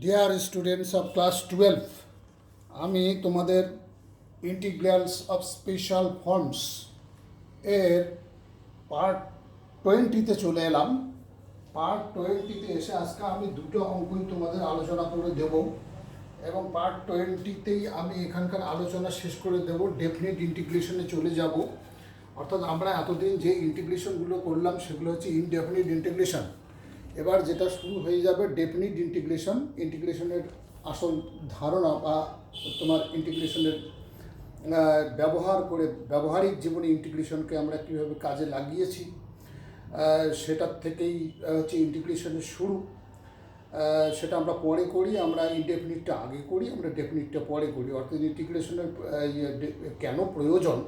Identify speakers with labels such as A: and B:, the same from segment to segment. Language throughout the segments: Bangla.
A: ডিয়ার স্টুডেন্টস অফ ক্লাস 12, আমি তোমাদের ইন্টিগ্রালস অফ স্পেশাল ফর্মস এর পার্ট 20-তে চলে এলাম। পার্ট 20-তে এসে আজকে আমি দুটো অঙ্কই তোমাদের আলোচনা করে দেব এবং পার্ট 20-তেই আমি এখানকার আলোচনা শেষ করে দেব। ডেফিনিট ইন্টিগ্রেশনে চলে যাব। অর্থাৎ আমরা এতদিন যে ইন্টিগ্রেশনগুলো করলাম সেগুলো হচ্ছে ইনডেফিনিট ইন্টিগ্রেশন। এবার যেটা শুরু হয়ে যাবে ডেফিনিট ইন্টিগ্রেশন। ইন্টিগ্রেশনের আসল ধারণা বা তোমার ইন্টিগ্রেশনের ব্যবহারিক জীবনে ইন্টিগ্রেশনকে আমরা কীভাবে কাজে লাগিয়েছি সেটার থেকেই হচ্ছে ইন্টিগ্রেশনের শুরু। সেটা আমরা পরে করি, আমরা ইনডেফিনিটটা আগে করি, আমরা ডেফিনিটটা পরে করি। অর্থাৎ ইন্টিগ্রেশনের কেন প্রয়োজন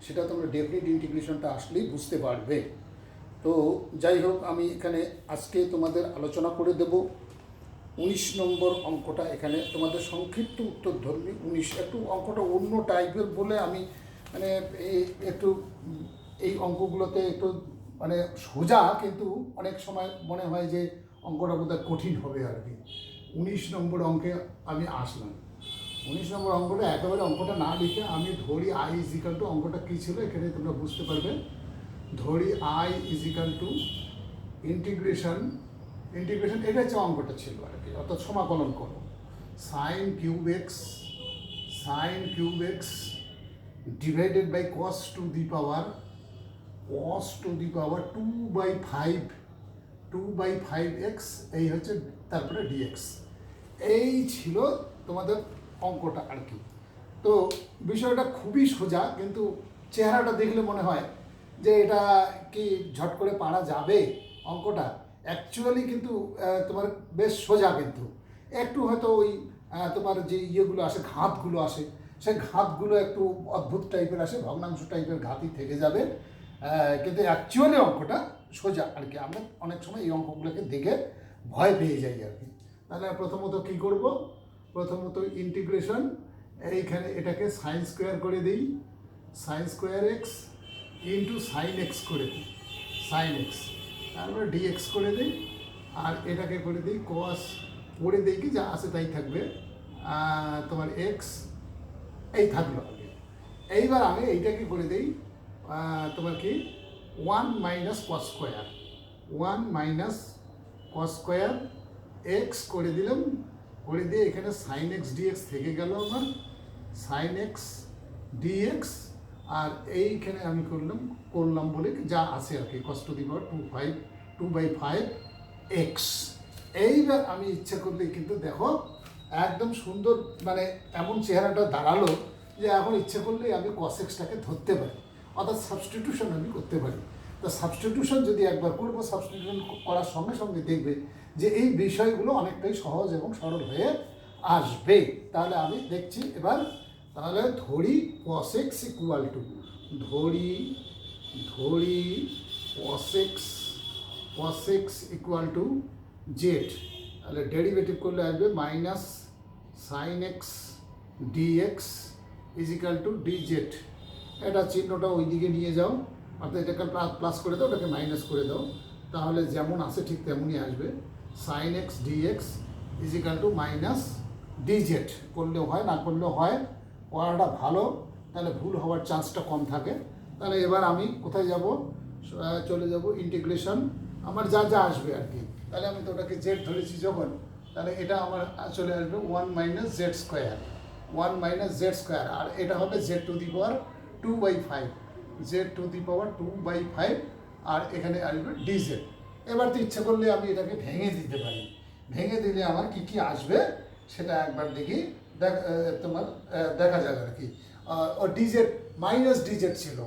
A: সেটা তোমরা ডেফিনিট ইন্টিগ্রেশনটা আসলেই বুঝতে পারবে। তো যাই হোক, আমি এখানে আজকে তোমাদের আলোচনা করে দেব 19 নম্বর অঙ্কটা। এখানে তোমাদের সংক্ষিপ্ত উত্তরধর্মী 19। একটু অঙ্কটা অন্য টাইপের বলে আমি মানে একটু এই অঙ্কগুলোতে একটু মানে সোজা, কিন্তু অনেক সময় মনে হয় যে অঙ্কটা বোধহয় কঠিন হবে আর কি। 19 নম্বর অঙ্কে আমি আসলাম। 19 নম্বর অঙ্কটা একেবারে অঙ্কটা না লিখে আমি ধরি আই ইজিক্যাল টু, অঙ্কটা কী ছিল এখানে তোমরা বুঝতে পারবে। ধরি আই ইজিক্যাল টু ইন্টিগ্রেশন এটা হচ্ছে অঙ্কটা ছিল আর কি। অর্থাৎ সমাকলন করো sine cube x divided by cos to the power 2/5 x, এই হচ্ছে তারপরে ডিএক্স। এই ছিল তোমাদের অঙ্কটা আর কি। তো বিষয়টা খুবই সোজা, কিন্তু চেহারাটা দেখলে মনে হয় যে এটা কি ঝট করে পারা যাবে অঙ্কটা। অ্যাকচুয়ালি কিন্তু তোমার বেশ সোজা, কিন্তু একটু হয়তো ওই তোমার যে ইয়েগুলো আসে, ঘাতগুলো আসে, সেই ঘাতগুলো একটু অদ্ভুত টাইপের আসে, ভগ্নাংশ টাইপের ঘাতই থেকে যাবে। কিন্তু অ্যাকচুয়ালি অঙ্কটা সোজা আর কি। আমরা অনেক সময় এই অঙ্কগুলোকে দেখে ভয় পেয়ে যাই আর কি। তাহলে প্রথমত কী করব, প্রথমত ইন্টিগ্রেশন, এইখানে এটাকে সাইন স্কোয়ার করে দিই, sine square x into sine x করে দিই, সাইন এক্স, তারপরে ডিএক্স করে দিই, আর এটাকে করে দিই কস, করে দিই কি যা আছে তাই থাকবে, তোমার এক্স এই থাকলো আগে। এইবার আমি এইটাকে করে দিই তোমার কি 1 মাইনাস কস স্কোয়ার এক্স করে দিলাম, করে দিয়ে এখানে সাইন এক্স ডিএক্স থেকে গেল আমার, সাইন এক্স ডিএক্স, আর এইখানে আমি করলাম বলে যা আছে আর কি কস টু দি পাওয়ার 2/5 এক্স। এইবার আমি ইচ্ছা করলে কিন্তু দেখো একদম সুন্দর মানে এমন চেহারাটা দাঁড়ালো যে এখন ইচ্ছে করলেই আমি কস এক্সটাকে ধরতে পারি, অর্থাৎ সাবস্টিটিউশন আমি করতে পারি। তো সাবস্টিটিউশন যদি একবার করবো, সাবস্টিটিউশন করার সঙ্গে সঙ্গে দেখবে যে এই বিষয়গুলো অনেকটাই সহজ এবং সরল হয়ে আসবে। তাহলে আমি দেখছি এবার, তাহলে ধরি কস এক্স ইকুয়াল টু, ধরি cos x equal to z. তাহলে ডেরিভেটিভ করলে আসবে minus sine x dx equal to dz. এটা চিহ্নটা ওই দিকে নিয়ে যাও, অর্থাৎ এটাকে প্লাস করে দাও, ওটাকে মাইনাস করে দাও, তাহলে যেমন আসে ঠিক তেমনই আসবে। Sine x dx equal to minus dz. করলেও হয়, না করলেও হয়, পড়াটা ভালো, তাহলে ভুল হওয়ার চান্সটা কম থাকে। তাহলে এবার আমি কোথায় যাব, চলে যাব ইন্টিগ্রেশন, আমার যা যা আসবে আর কি। তাহলে আমি তো ওটাকে জেড ধরেছি যখন, তাহলে এটা আমার চলে আসবে 1 মাইনাস জেড স্কোয়ার, আর এটা হবে জেড টু দি পাওয়ার 2/5, আর এখানে আসবে ডিজেড। এবার তো ইচ্ছে করলে আমি এটাকে ভেঙে দিতে পারি, ভেঙে দিলে আমার কি কি আসবে সেটা একবার দেখি, তোমার দেখা যাবে আর কি। ও ডিজেড মাইনাস ডিজেড ছিল,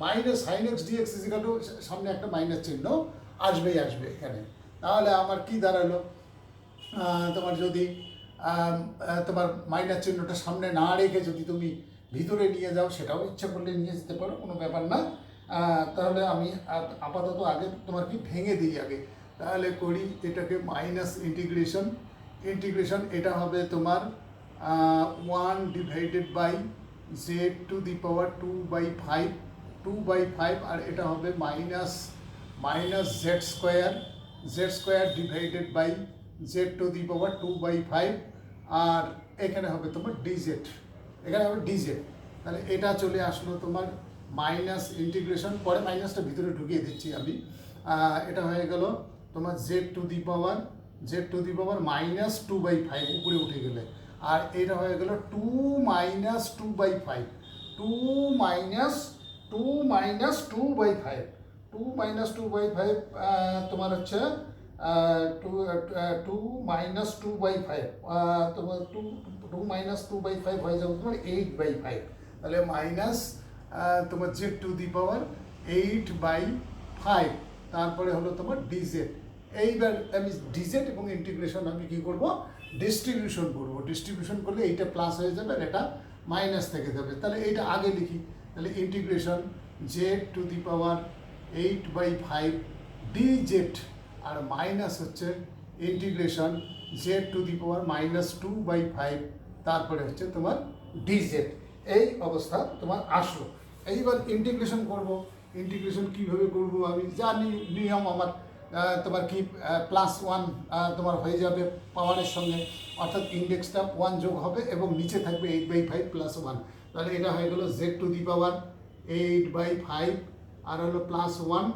A: minus sine x dx equal to, সামনে একটা মাইনাস চিহ্ন আসবে এখানে। তাহলে আমার কি দাঁড়ালো, তোমার যদি তোমার মাইনাস চিহ্নটা সামনে না রেখে যদি তুমি ভিতরে নিয়ে যাও, সেটাও ইচ্ছা করলে নিয়ে যেতে পারো, কোনো ব্যাপার না। তাহলে আমি আপাতত আগে তোমার কি ভেঙে দিই আগে। তাহলে করি এটাকে মাইনাস ইন্টিগ্রেশন, এটা হবে তোমার 1 divided by Z to the power 2/5, আর এটা হবে minus Z square divided by Z to the power 2/5, আর এখানে হবে তোমার ডিজেড, এখানে হবে ডিজেড। তাহলে এটা চলে আসলো তোমার মাইনাস ইন্টিগ্রেশন, পরে মাইনাসটা ভিতরে ঢুকিয়ে দিচ্ছি আমি। এটা হয়ে গেল তোমার জেড টু দি পাওয়ার -2/5 উপরে উঠে গেলে, আর এটা হয়ে গেল 2 - 2/5, 2 - 2/5 তোমার হচ্ছে 2 - 2/5, তোমার 2 - 2/5 হয়ে যাবে তোমার 8/5। তাহলে মাইনাস তোমার জেড টু দি পাওয়ার 8/5, তারপরে হলো তোমার ডিজেড। এইবার আমি ডিজেড এবং ইন্টিগ্রেশন আমি কি করব, ডিস্ট্রিবিউশন করব। ডিস্ট্রিবিউশন করলে এইটা প্লাস হয়ে যাবে আর এটা মাইনাস থেকে যাবে। তাহলে এইটা আগে লিখি, তাহলে integration z to the power 8/5 dz, আর মাইনাস হচ্ছে integration z to the power -2/5, তারপরে হচ্ছে তোমার ডিজেড। এই অবস্থা তোমার আসলো। এইবার ইন্টিগ্রেশন করব। ইন্টিগ্রেশন কীভাবে করব আমি জানি, নিয়ম আমার তোমার কি +1 তোমার হয়ে যাবে পাওয়ারের সঙ্গে, অর্থাৎ ইন্ডেক্সটা 1 যোগ হবে এবং নিচে থাকবে 8/5 + 1। তাহলে এটা হয়ে গেল জেড টু দি পাওয়ার 8/5 আর হলো +1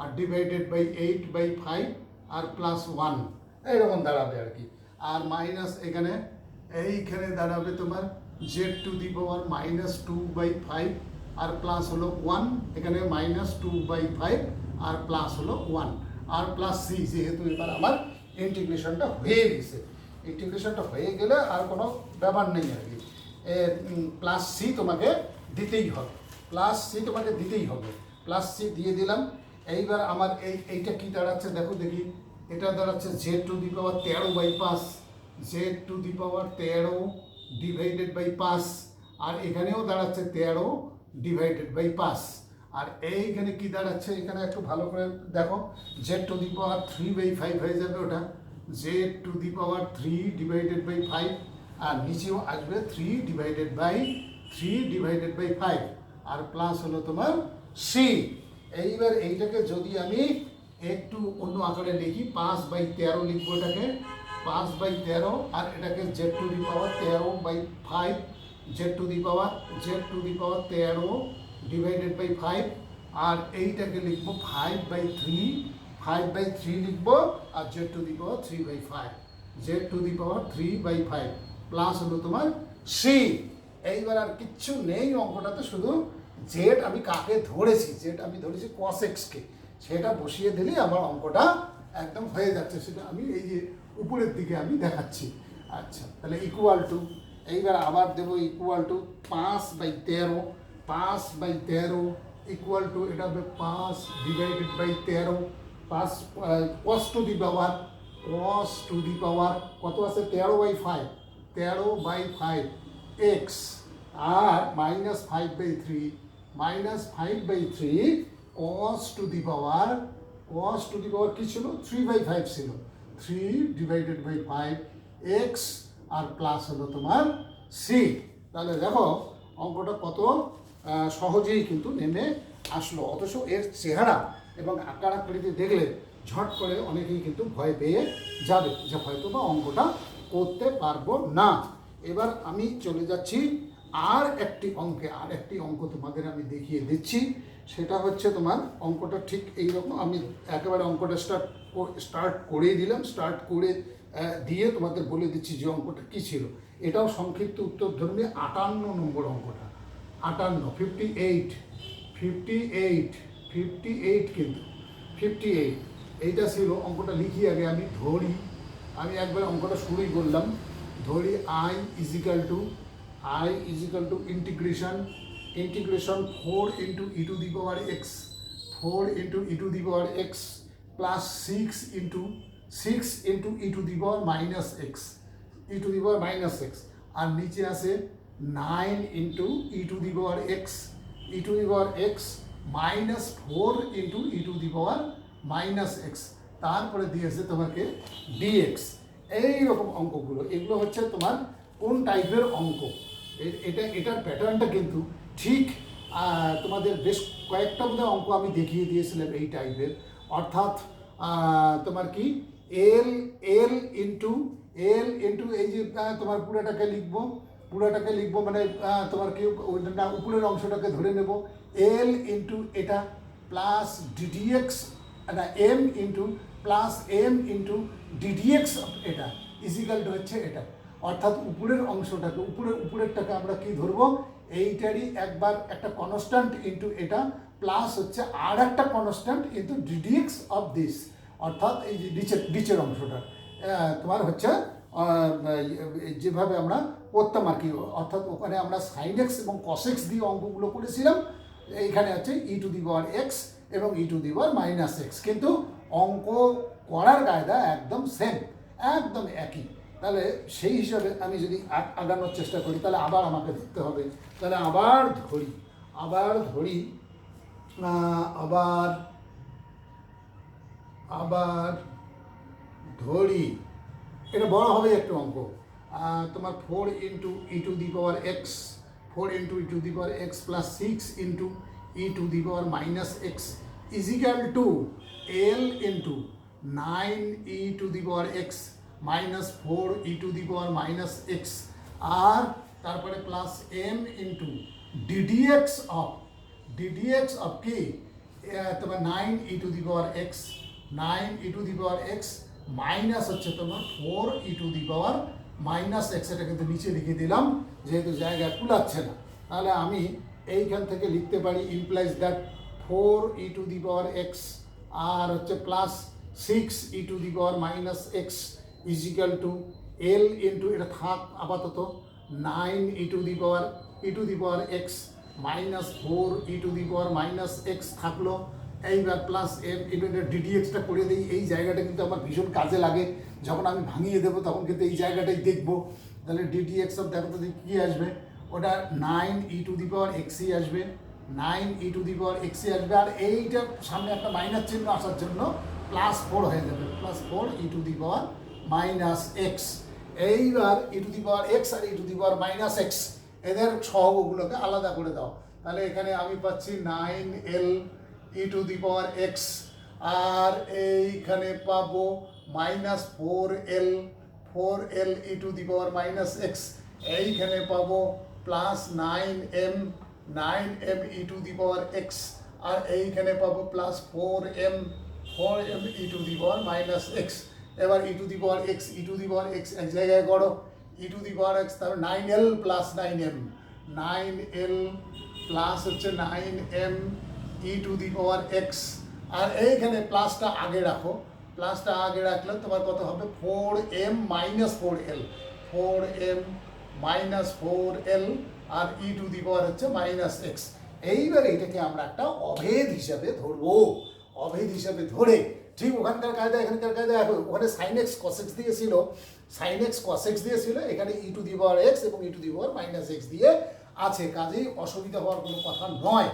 A: আর ডিভাইডেড বাই 8/5 আর +1, এইরকম দাঁড়াবে আর কি। আর মাইনাস এইখানে দাঁড়াবে তোমার জেড টু দি পাওয়ার -2/5 আর প্লাস হলো 1, এখানে -2/5 আর প্লাস হলো 1 আর প্লাস সি, যেহেতু এবার আমার ইন্টিগ্রেশনটা হয়ে গেছে। ইন্টিগ্রেশনটা হয়ে গেলে আর কোনো ব্যাপার নেই আর কি, প্লাস সি তোমাকে দিতেই হবে, প্লাস সি দিয়ে দিলাম। এইবার আমার এইটা কি দাঁড়াচ্ছে দেখো দেখি, এটা দাঁড়াচ্ছে z to the power 13/5, Z to the power 13 divided by 5, আর এখানেও দাঁড়াচ্ছে 13 ডিভাইডেড বাই 5। আর এইখানে কি দাঁড়াচ্ছে, এখানে একটু ভালো করে দেখো, জেড টু দি পাওয়ার 3/5 হয়ে যাবে ওটা, z to the power 3 divided by 5, আর নিচেও আসবে 3 ডিভাইডেড বাই 5, আর প্লাস হলো তোমার সি। এইবার এইটাকে যদি আমি একটু অন্য আকারে লিখি, 5/13 লিখবো এটাকে, 5/13, আর এটাকে Z to the power 13/5, Z to the power 13 divided by 5, আর এইটাকে লিখবো 5/3 লিখবো, আর Z to the power 3/5 plus হলো তোমার সি। এইবার আর কিচ্ছু নেই অঙ্কটাতে, শুধু জেড আমি কাকে ধরেছি, আমি ধরেছি cos x কে, সেটা বসিয়ে দিলেই আমার অঙ্কটা একদম হয়ে যাচ্ছে। সেটা আমি এই যে উপরের দিকে আমি দেখাচ্ছি। আচ্ছা, তাহলে ইকুয়াল টু, এইবার আবার দেবো ইকুয়াল টু 5/13 ইকুয়াল টু, এটা হবে 5 divided by 13, 5 cos to the power কত আছে 13/5 এক্স, আর -5/3 cos টু দি পাওয়ার কি ছিল 3/5 ছিল, 3 ডিভাইডেড বাই 5 এক্স, আর প্লাস হলো তোমার সি। তাহলে দেখো অঙ্কটা কত সহজেই কিন্তু নেমে আসলো। অথচ এর চেহারা এবং আকার আকৃতি দেখলে ঝট করে অনেকেই কিন্তু ভয় পেয়ে যাবে যে হয়তো বা অঙ্কটা করতে পারবো না। এবার আমি চলে যাচ্ছি আর একটি অঙ্ক তোমাদের আমি দেখিয়ে দিচ্ছি। সেটা হচ্ছে তোমার অঙ্কটা ঠিক এইরকম, আমি একেবারে অঙ্কটা স্টার্ট করেই দিলাম, স্টার্ট করে দিয়ে তোমাদের বলে দিচ্ছি যে অঙ্কটা কী ছিল। এটাও সংক্ষিপ্ত উত্তর ধর্মী 58 নম্বর অঙ্কটা, 58 কিন্তু 58 এইটা ছিল অঙ্কটা। লিখি আগে আমি একবার অঙ্কটা শুরুই করলাম, ধরি I is equal to integration 4 into e to the power x plus 6 into e to the power minus x, আর নিচে আছে 9 into e to the power x -4 into e to the power -x, তারপরে দিয়েছে তোমাকে ডিএক্স। এইরকম অঙ্কগুলো, এগুলো হচ্ছে তোমার কোন টাইপের অঙ্ক, এটার প্যাটার্নটা কিন্তু ঠিক তোমাদের বেশ কয়েকটা বোধহয় অঙ্ক আমি দেখিয়ে দিয়েছিলাম এই টাইপের। অর্থাৎ তোমার কি এল এল ইন্টু এই যে তোমার পুরোটাকে লিখবো মানে তোমার কি না উপরের অংশটাকে ধরে নেব এল ইন্টু এটা প্লাস ডিডিএক্স না M into plus M into d dx এটা ইজিক্যাল টু হচ্ছে এটা, অর্থাৎ উপরের অংশটাকে উপরেরটাকে আমরা কি ধরবো এইটারই একবার একটা কনস্ট্যান্ট ইন্টু এটা প্লাস হচ্ছে আর একটা constant into ddx of this, অর্থাৎ এই যে নিচের অংশটা তোমার হচ্ছে যেভাবে আমরা করতাম আর কি, অর্থাৎ ওখানে আমরা সাইন এক্স এবং কসেক্স দিয়ে অঙ্কগুলো করেছিলাম, এইখানে হচ্ছে e⁻x এবং e⁻−x, কিন্তু অঙ্ক করার কায়দা একদম সেম, একদম একই। তাহলে সেই হিসাবে আমি যদি আগানোর চেষ্টা করি তাহলে আবার আমাকে দেখতে হবে, তাহলে আবার ধরি এটা বড় হবে একটু অঙ্ক, তোমার 4 into e⁻x 4 into e⁻x plus 6 into e⁻−x is equal to L into 9 e⁻x minus 4 e⁻−x আর তারপরে plus M into ddx of কি তোমার 9 e⁻x মাইনাস হচ্ছে তোমার 4 e⁻−x, এটা কিন্তু নিচে লিখে দিলাম যেহেতু জায়গা কুলাচ্ছে না, তাহলে আমি এইখান থেকে লিখতে পারি ইমপ্লাইজ দ্যাট 4 e⁻x আর হচ্ছে plus 6 e⁻−x is equal to L into এটা থাক আপাতত 9 e⁻x মাইনাস 4 e⁻−x থাকলো, এইবার প্লাস এম ইভেন্টের ডিডিএক্সটা করে দিই। এই জায়গাটা কিন্তু আমার ভীষণ কাজে লাগে, যখন আমি ভাঙিয়ে দেবো তখন কিন্তু এই জায়গাটাই দেখবো। তাহলে ডিডিএক্স অফ দেখো তো কী আসবে, ওটা 9 e⁻x আসবে, 9 e⁻x আসবে, আর এইটা সামনে একটা মাইনাস চিহ্ন আসার জন্য প্লাস 4 হয়ে যাবে, প্লাস 4 e⁻−x। এইবার e⁻x আর e⁻−x এদের সহগগুলোকে আলাদা করে দাও, তাহলে এখানে আমি পাচ্ছি 9l e⁻x আর এইখানে পাবো মাইনাস 4l e⁻−x, এইখানে পাবো প্লাস 9m e⁻x আর এইখানে পাবো প্লাস 4m e⁻−x। এবার e⁻x এক জায়গায় করো, e⁻x তাহলে 9l plus 9m 9l plus হচ্ছে 9m e⁻x আর এইখানে প্লাসটা আগে রাখো, প্লাসটা আগে রাখলে তোমার কত হবে 4m -4l আর হচ্ছে -x। এইবার এটাকে আমরা একটা অভেদ হিসাবে ধরবো, অভেদ হিসাবে ধরে ঠিক ওখানকার কায়দা এখানকার কায়দা ওখানে সাইন এক্স কসেক্স দিয়েছিল, এখানে e⁻x এবং e⁻−x দিয়ে আছে, কাজেই অসুবিধা হওয়ার কোনো কথা নয়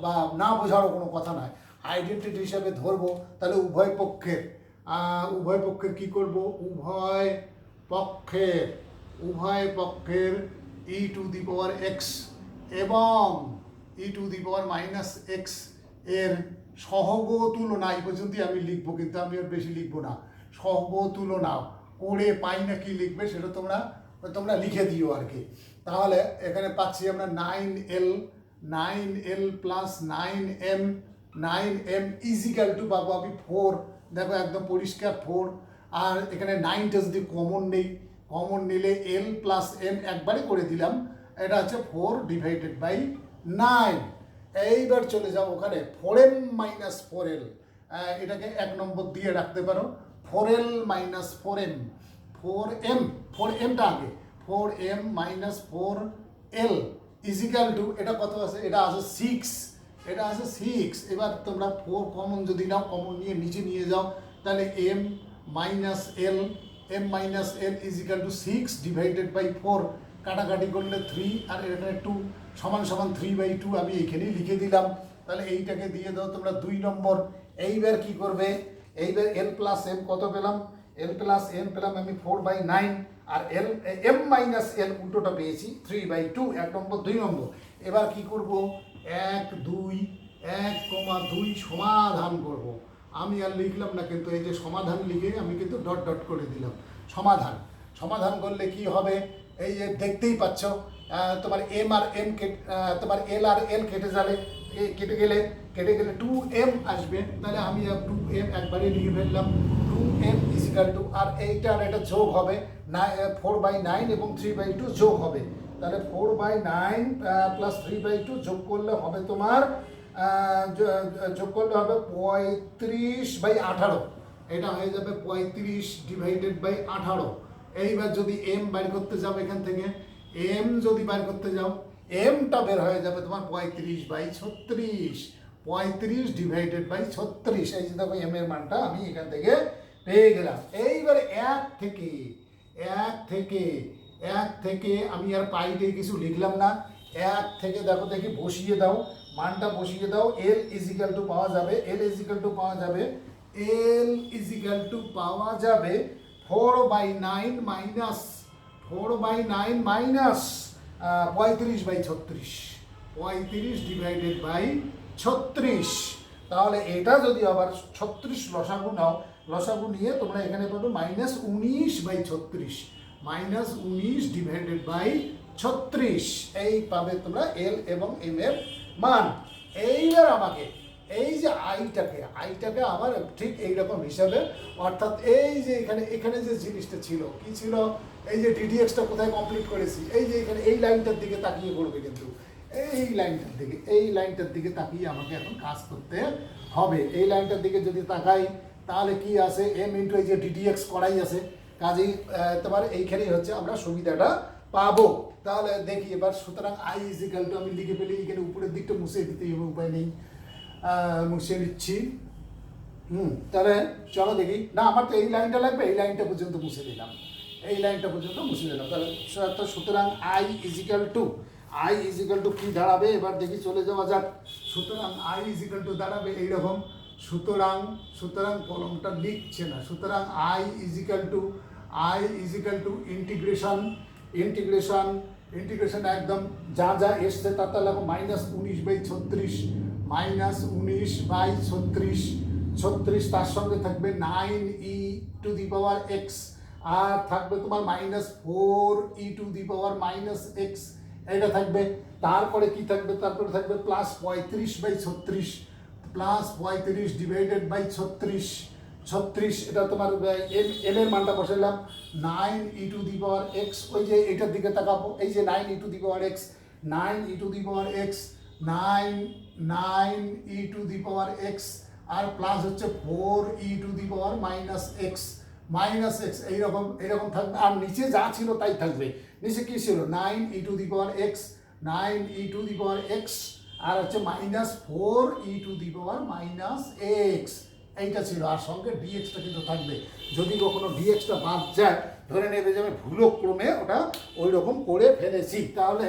A: বা না বোঝারও কোনো কথা নয়। আইডেন্টিটি হিসাবে ধরবো, তাহলে উভয় পক্ষের কি করব, উভয় পক্ষের e⁻x এবং e⁻−x এর সহগ তুলনা এই পর্যন্তই আমি লিখবো, কিন্তু আমি আর বেশি লিখবো না। সহগ তুলনা করে পাই না কি লিখবে সেটা তোমরা লিখে দিও আর কি। তাহলে এখানে পাচ্ছি আমরা 9l plus 9m is equal two পাবো আমি 4, দেখো একদম পরিষ্কার 4, আর এখানে 9টা যদি কমন নিলে l প্লাস m একবারে করে দিলাম, এটা হচ্ছে 4/9। এইবার চলে যাও ওখানে 4m - 4l, এটাকে 1 নম্বর দিয়ে রাখতে পারো, 4l - 4mটা আগে 4m - 4l ইজিক্যাল টু এটা কত আছে, এটা আছে 6। এবার তোমরা 4 কমন যদি নাও, কমন নিয়ে নিচে নিয়ে যাও, তাহলে m - l ইজিক্যাল টু 6/4, কাটাকাটি করলে 3 আর এখানে 2 সমান 3/2 আমি এইখানেই লিখে দিলাম। তাহলে এইটাকে দিয়ে দাও তোমরা 2 নম্বর। এইবার কি করবে, এইবার l প্লাস m কত পেলাম, l প্লাস m পেলাম আমি 4/9 আর m - l উল্টোটা পেয়েছি 3/2, 1 নম্বর 2 নম্বর। এবার কি করব, 1, 2 সমাধান করব, আমি আর লিখলাম না, কিন্তু এই যে সমাধান লিখে আমি কিন্তু ডট ডট করে দিলাম। সমাধান সমাধান করলে কি হবে, এই যে দেখতেই পাচ্ছ তোমার এম আর এম তোমার এল আর এল কেটে গেলে 2m আসবে। তাহলে আমি 2m একবারে লিখে ফেললাম, 2m ইজিক্যাল টু, আর এইটা আর এটা যোগ হবে 4/9 এবং 3/2 যোগ হবে। তাহলে 4/9 প্লাস 3/2 যোগ করলে হবে তোমার যোগ করলে হবে 35/18। এটা হয়ে যাবে 35/18। এইবার যদি এম বাইর করতে যাও এখান থেকে, এম যদি বাইর করতে যাও, এমটা বের হয়ে যাবে তোমার 35/36। 35/36, এই যে দেখো এম এর মানটা আমি এখান থেকে পেয়ে গেলাম। এইবারে এক থেকে আমি আর পাইতে কিছু লিখলাম না, এক থেকে দেখো দেখি বসিয়ে দাও, মানটা বসিয়ে দাও। এল ইজিক্যাল টু পাওয়া যাবে, এল ইজিক্যাল টু পাওয়া যাবে 4/9 মাইনাস 35/36, 35/36। তাহলে এটা যদি আবার 36 লসাগু নাও, লসাগু নিয়ে তোমরা এখানে পাবে -19/36, -19/36, এই পাবে তোমরা এল এবং এম এর মান। এইবার আমাকে এই যে আইটাকে আবার ঠিক এইরকম হিসাবে, অর্থাৎ এই যে এখানে যে জিনিসটা ছিল, কি ছিল, এই যে ডিডিএক্সটা কোথায় কমপ্লিট করেছি, এই যে এখানে এই লাইনটার দিকে তাকিয়ে করবে, কিন্তু এই লাইনটার দিকে তাকিয়ে আমাকে এখন কাজ করতে হবে। এই লাইনটার দিকে যদি তাকাই তাহলে কি আছে, এম ইন্টু এই যে ডিডিএক্স করাই আছে, কাজেই তোমার এইখানেই হচ্ছে আমরা সুবিধাটা পাবো। তাহলে দেখি এবার, সুতরাং আই ইজিক্যাল টু আমি লিখে ফেলি, এখানে উপরের দিকটা মুছে দিতেই হবে, উপায় নেই, মুছে নিচ্ছি। তাহলে চলো দেখি, না আমার তো এই লাইনটা লাগবে, এই লাইনটা পর্যন্ত মুছে দিলাম, তাহলে সুতরাং আই ইজিক্যাল টু কি দাঁড়াবে, এবার দেখি, চলে যাওয়া যাক। সুতরাং আই ইজিক্যাল টু দাঁড়াবে এইরকম, সুতরাং কলমটা লিখছে না, সুতরাং আই ইজিক্যাল টু ইন্টিগ্রেশন একদম যা এসছে তাতে লাগো -19/36, তার সঙ্গে থাকবে 9e⁻x, আর থাকবে তোমার -4e⁻x, এটা থাকবে। তারপরে কি থাকবে, তারপরে থাকবে +35/36, এটা তোমার এম এর মানটা বসালাম 9e⁻x, ওই যে এটার দিকে তাকাবো, এই যে 9e⁻x, 9e⁻x, আর প্লাস হচ্ছে 4e⁻x এইরকম থাকবে। আর নিচে যা ছিল তাই থাকবে, নিচে কি ছিল, 9e⁻x, আর হচ্ছে -4e⁻x, এইটা ছিল, আর সঙ্গে ডিএক্সটা কিন্তু থাকবে। যদি কখনো ডিএক্সটা বাদ যায়, ধরে নেবে যে আমি ভুলক্রমে ওটা ওই রকম করে ফেলেছি। তাহলে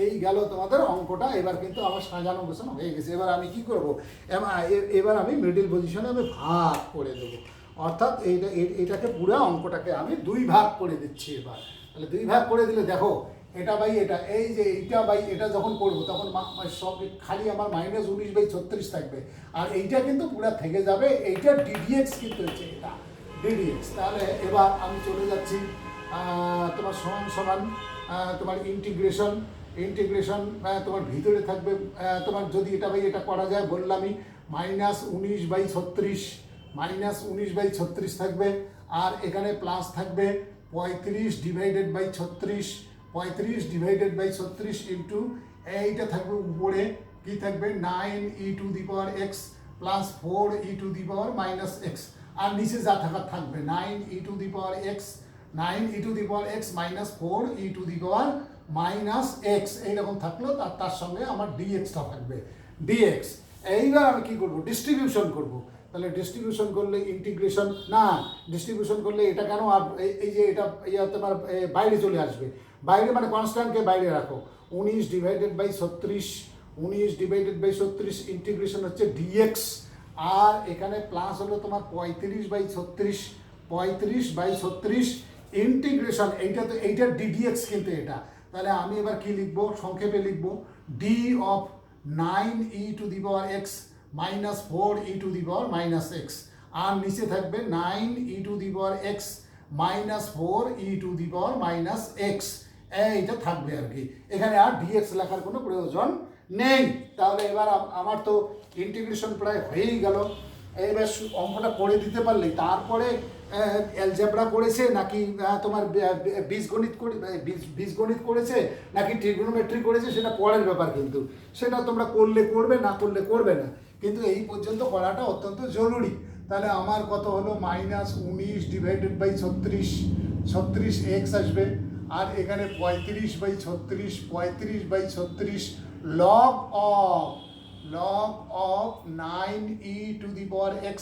A: এই গেল তোমাদের অঙ্কটা। এবার কিন্তু আমার সাজানো গোছানো হয়ে গেছে। এবার আমি কি করব, এবার আমি মিডল পজিশনে আমি ভাগ করে দেবো, অর্থাৎ এটাকে পুরো অঙ্কটাকে আমি 2 ভাগ করে দিচ্ছি। এবার তাহলে 2 ভাগ করে দিলে দেখো, এটা বাই এটা, এই যে এইটা বাই এটা যখন করবো তখন সব খালি আমার -19/36 থাকবে, আর এইটা কিন্তু পুরো থেকে যাবে, এইটা ডিডিএক্স কিন্তু হচ্ছে এটা ডিডিএক্স। তাহলে এবার আমি চলে যাচ্ছি তোমার সমান তোমার ইন্টিগ্রেশন তোমার ভিতরে থাকবে তোমার, যদি এটা বাই এটা করা যায় বললামই, -19/36 থাকবে, আর এখানে প্লাস থাকবে 35/36 ইন্টু এইটা থাকবে উপরে, কি থাকবে 9e⁻x প্লাস 4e⁻x, আর নিচে যা থাকার থাকবে 9e⁻x মাইনাস 4e⁻x, এইরকম থাকলো। তার সঙ্গে আমার ডিএক্সটা থাকবে, ডিএক্স। এইবার আমি কি করব, ডিস্ট্রিবিউশন করব। তাহলে ডিস্ট্রিবিউশন করলে ডিস্ট্রিবিউশন করলে এটা কেন, আর এই যে এটা তোমার বাইরে চলে আসবে, বাইরে মানে কনস্ট্যান্টকে বাইরে রাখো, 19/36 ইন্টিগ্রেশন হচ্ছে ডিএক্স, আর এখানে প্লাস হলো তোমার 35/36 ইন্টিগ্রেশন, এইটার ডিডিএক্স কিন্তু এটা। তাহলে আমি এবার কি লিখবো, সংক্ষেপে লিখবো, ডি অফ 9e⁻x -4 e⁻⁻x, আর নিচে থাকবে 9 e⁻x -4 e⁻⁻x, এইটা থাকবে আর কি। এখানে আর dx লেখার কোনো প্রয়োজন নেই। তাহলে এবার আমার তো ইন্টিগ্রেশন প্রায় হয়েই গেল। এবার অঙ্কটা করে দিতে পারলেই, তারপরে অ্যালজেব্রা করেছে নাকি তোমার বীজগণিত করেছে নাকি ট্রিগোনোমেট্রি করেছে সেটা পরের ব্যাপার, কিন্তু সেটা তোমরা করলে করবে, না করলে করবে না, কিন্তু এই পর্যন্ত করাটা অত্যন্ত জরুরি। তাহলে আমার কত হলো -19/36, 36x আসবে, আর এখানে 35/36 log of 9 e⁻x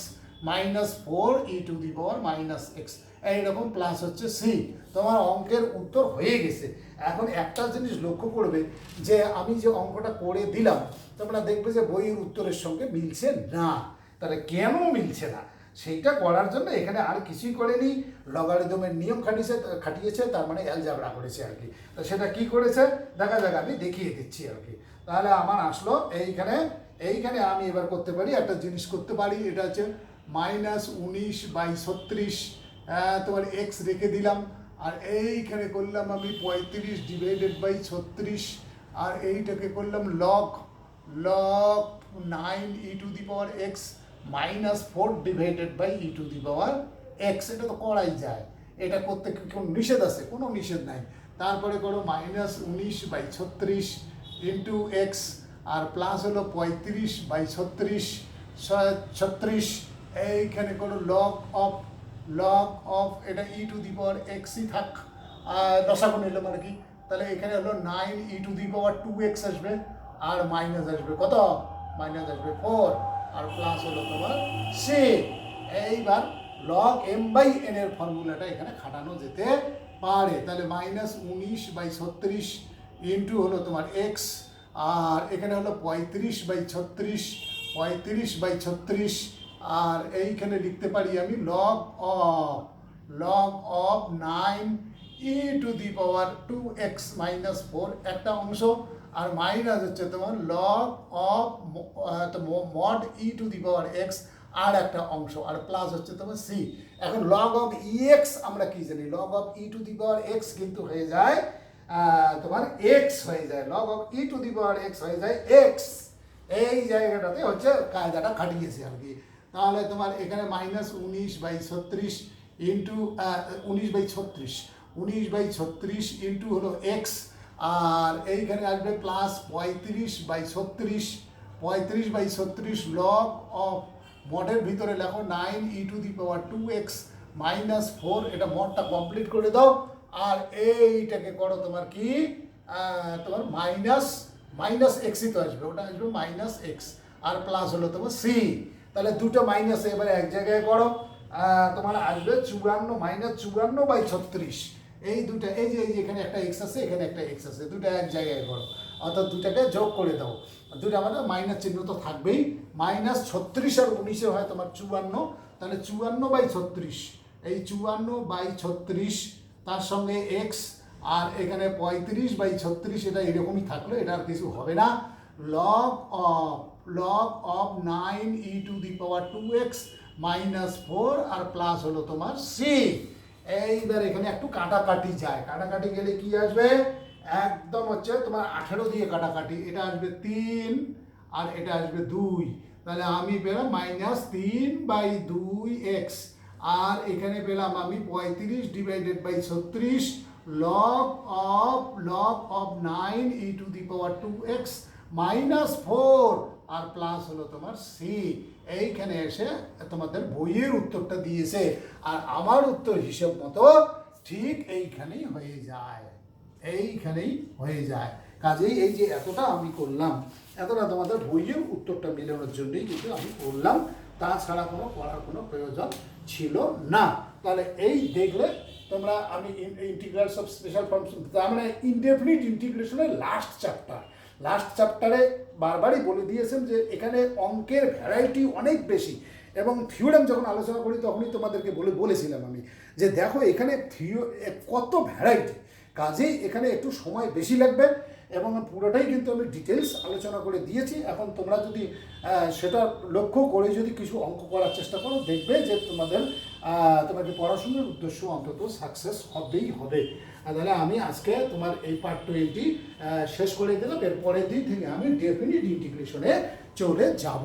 A: -4 e⁻⁻x, এইরকম প্লাস হচ্ছে সি। তোমার অঙ্কের উত্তর হয়ে গেছে। এখন একটা জিনিস লক্ষ্য করবে যে আমি যে অঙ্কটা করে দিলাম তোমরা দেখবে যে বইয়ের উত্তরের সঙ্গে মিলছে না। তাহলে কেন মিলছে না সেইটা করার জন্য এখানে আর কিছুই করেনি, লগারিদমের নিয়ম খাটিয়েছে, তার মানে অ্যালজেব্রা করেছে আর কি। তো সেটা কি করেছে দেখা যাক, আমি দেখিয়ে দিচ্ছি আর কি। তাহলে আমার আসলো এইখানে আমি এবার করতে পারি, একটা জিনিস করতে পারি, এটা হচ্ছে -19/36, তোমার এক্স রেখে দিলাম, আর এইখানে করলাম আমি 35/36, আর এইটাকে করলাম log 9 e⁻x -4 e⁻x। এটা তো করাই যায়, এটা করতে কোনো নিষেধ আছে? কোনো নিষেধ নাই। তারপরে করো -19/36 ইন্টু এক্স, আর প্লাস হলো 35/36, এইখানে করো log of এটা e⁻x-ই থাক, লসাগু নিলাম আর কি। তাহলে এখানে হলো 9 e⁻2x আসবে, আর মাইনাস আসবে কত? মাইনাস আসবে 4, আর প্লাস হলো তোমার সি। এইবার log m/n এর ফর্মুলাটা এখানে খাটানো যেতে পারে। তাহলে -19/36 ইন্টু হলো তোমার এক্স, আর এখানে হলো 35/36, আর এইখানে লিখতে পারি আমি log of 9 e⁻2x -4 একটা অংশ, আর মাইনাস হচ্ছে তোমার log of mod e⁻x আর একটা অংশ, আর প্লাস হচ্ছে তোমার সি। এখন log of ex আমরা কি জানি? log of e⁻x কিন্তু হয়ে যায় তোমার x হয়ে যায়, log of e⁻x হয়ে যায় x। এই জায়গাটাতে হচ্ছে কায়দাটা খাটিয়েছে আর কি। তাহলে তোমার এখানে -19/36 ইন্টু 19/36 ইন্টু হলো এক্স, আর এইখানে আসবে প্লাস 35/36 log of মডের ভিতরে লেখো 9 e⁻2x -4, এটা মডটা কমপ্লিট করে দাও, আর এইটাকে করো তোমার কি তোমার মাইনাস এক্সই তো আসবে, ওটা আসবে -x, আর প্লাস হলো তোমার সি। তাহলে দুটো মাইনাস এবারে এক জায়গায় করো, তোমার আসবে 54/36, এই দুটা, এই যে এখানে একটা এক্স আছে, এখানে একটা এক্স আছে, দুটো এক জায়গায় করো, অর্থাৎ দুটাকে যোগ করে দাও। দুটা মানে মাইনাস চিহ্ন তো থাকবেই, -36 আর 19 হয় তোমার 54, তাহলে 54/36, এই 54/36 তার সঙ্গে এক্স, আর এখানে 35/36, এটা এরকমই থাকলো, এটা আর কিছু হবে না। log of 9 e⁻2x -4, R plus হলো তোমার সি। এইবার এখানে একটু কাটাকাটি যায়, কাটাকাটি গেলে কি আসবে? একদম হচ্ছে তোমার 18 দিয়ে কাটাকাটি, এটা আসবে 3 আর এটা আসবে 2, তাহলে আমি পেলাম -3/2x, আর এখানে পেলাম আমি 35/36 log of 9 e⁻2x -4, R plus হলো তোমার সি। এইখানে এসে তোমাদের বইয়ের উত্তরটা দিয়েছে, আর আমার উত্তর হিসেব মতো ঠিক এইখানেই হয়ে যায়। কাজেই এই যে এতটা আমি করলাম, এতটা তোমাদের বইয়ের উত্তরটা মেলানোর জন্যই কিন্তু আমি করলাম, তাছাড়া করার কোনো প্রয়োজন ছিল না। তাহলে এই দেখলে তোমরা, আমি ইন্টিগ্রালস অফ স্পেশাল ফর্মস, তার মানে ইনডেফিনিট ইন্টিগ্রেশনের লাস্ট চ্যাপ্টারে বারবারই বলে দিয়েছেন যে এখানে অঙ্কের ভ্যারাইটি অনেক বেশি, এবং থিওরেম যখন আলোচনা করি তখনই তোমাদেরকে বলেছিলাম আমি যে দেখো এখানে কত ভ্যারাইটি, কাজেই এখানে একটু সময় বেশি লাগবে, এবং পুরোটাই কিন্তু আমি ডিটেলস আলোচনা করে দিয়েছি। এখন তোমরা যদি সেটা লক্ষ্য করে যদি কিছু অঙ্ক করার চেষ্টা করো, দেখবে যে তোমাকে পড়াশোনার উদ্দেশ্য অন্তত সাকসেস হবেই হবে। তাহলে আমি আজকে তোমার এই পার্ট 20 শেষ করে দিলাম। এর পরের দিন থেকে আমি ডেফিনিট ইন্টিগ্রেশনে চলে যাব।